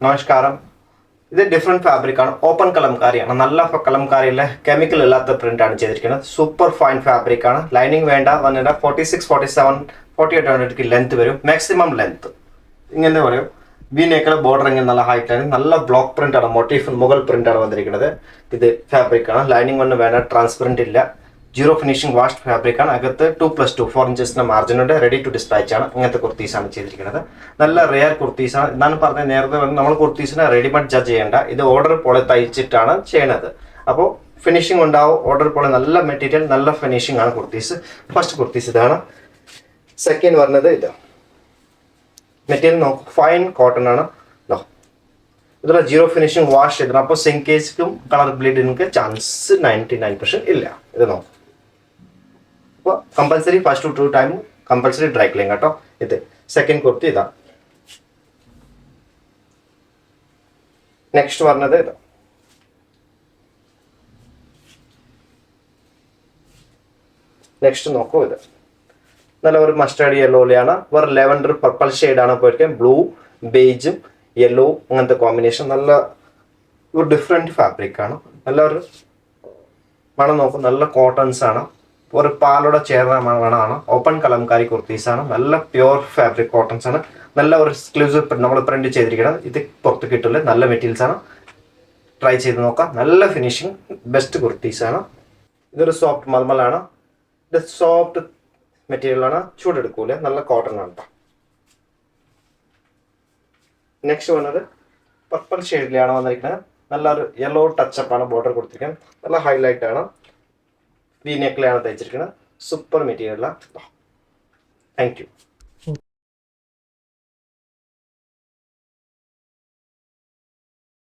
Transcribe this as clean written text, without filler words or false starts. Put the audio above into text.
നമസ്കാരം. ഇത് different ഫാബ്രിക്കാണ്. Open കലംകാരിയാണ്. നല്ല കലംകാരിയിലെ കെമിക്കൽ ഇല്ലാത്ത പ്രിൻ്റാണ് ചെയ്തിരിക്കുന്നത്. Super fine ഫാബ്രിക്കാണ്. ലൈനിങ് വേണ്ട വന്നിട്ട് 46, 47, 48 ലെങ്ത് വരും. മാക്സിമം ലെങ്ത് ഇങ്ങനെ പറയും. വി നെക്കിലെ ബോർഡർ ഇങ്ങനെ നല്ല ഹൈറ്റാണ്. നല്ല ബ്ലോക്ക് പ്രിൻ്റാണ്. മോട്ടീഫ് മുഗൾ പ്രിൻ്റാണ് വന്നിരിക്കുന്നത്. ഇത് ഫാബ്രിക്കാണ്. ലൈനിങ് ഒന്നും വേണ്ട. ട്രാൻസ്പെറൻറ്റ് ഇല്ല. ജീറോ ഫിനിഷിംഗ് വാഷ്ഡ് ഫാബ്രിക്കാണ്. അകത്ത് 2+2 4 ഇഞ്ചസിൻ്റെ മാർജിനുണ്ട്. റെഡി ടു ഡിസ്പാച്ച് ആണ്. ഇങ്ങനത്തെ കുർത്തീസാണ് ചെയ്തിരിക്കുന്നത്. നല്ല റെയർ കുർത്തീസാണ്. എന്നാണ് പറഞ്ഞത് നേരത്തെ നമ്മൾ കുർത്തീസിനെ റെഡിമെയ്ഡ് ജഡ്ജ് ചെയ്യേണ്ട. ഇത് ഓർഡർ പോലെ തയ്ച്ചിട്ടാണ് ചെയ്യണത്. അപ്പോൾ ഫിനിഷിംഗ് ഉണ്ടാവും. ഓർഡർ പോലെ നല്ല മെറ്റീരിയൽ, നല്ല ഫിനിഷിംഗ് ആണ് കുർത്തീസ്. ഫസ്റ്റ് കുർത്തീസ് ഇതാണ്. സെക്കൻഡ് പറഞ്ഞത് ഇത് മെറ്റീരിയൽ നോക്കും. ഫൈൻ കോട്ടൺ ആണ്. ഇതിൽ ജീറോ ഫിനിഷിംഗ് വാഷ് ചെയ്തിട്ട് അപ്പോൾ സിങ്കേജിനും കളർ ബ്ലീഡിനും ചാൻസ് 99% ഇല്ല. ഇത് നോക്കും. അപ്പോൾ compulsory first 2 time compulsory dry clean കേട്ടോ. ഇത് സെക്കൻഡ് കുർത്തി ഇതാ. നെക്സ്റ്റ് പറഞ്ഞത് ഇതാ. നെക്സ്റ്റ് നോക്കൂ. ഇത് നല്ല ഒരു മസ്റ്റേർഡ് യെല്ലോയിലാണ്. വേറെ ലെവൻഡർ പർപ്പിൾ ഷെയ്ഡാണ് പോയിരിക്കുന്നത്. ബ്ലൂ, ബേജും യെല്ലോ അങ്ങനത്തെ കോമ്പിനേഷൻ. നല്ല ഒരു ഡിഫറെൻറ്റ് ഫാബ്രിക്കാണ്. നല്ല ഒരു മണം നോക്കും. നല്ല കോട്ടൺസ് ആണ്. ഒരു പാലോടെ ചേർന്ന മണമാണ്. ഓപ്പൺ കലംകാരി കുർത്തീസാണ്. നല്ല പ്യുവർ ഫാബ്രിക് കോട്ടൺസ് ആണ്. നല്ല ഒരു എക്സ്ക്ലൂസീവ് നമ്മൾ പ്രിന്റ് ചെയ്തിരിക്കുന്നത്. ഇത് പുറത്ത് കിട്ടില്ല. നല്ല മെറ്റീരിയൽസ് ആണ്. ട്രൈ ചെയ്ത് നോക്കാം. നല്ല ഫിനിഷിങ് ബെസ്റ്റ് കുർത്തീസാണ്. ഇതൊരു സോഫ്റ്റ് മൽമലാണ്. ഇത് സോഫ്റ്റ് മെറ്റീരിയലാണ്. ചൂടെടുക്കൂല. നല്ല കോട്ടൺ ആണ് കേട്ടോ. നെക്സ്റ്റ് വന്നത് പർപ്പിൾ ഷെയ്ഡിലാണ് വന്നിരിക്കുന്നത്. നല്ലൊരു യെല്ലോ ടച്ചപ്പാണ് ബോർഡർ കൊടുത്തിരിക്കുന്നത്. നല്ല ഹൈലൈറ്റ് ആണ്. വി നെക്കിലാണ് തയ്ച്ചിരിക്കുന്നത്. സൂപ്പർ മെറ്റീരിയലാണ്. Thank you.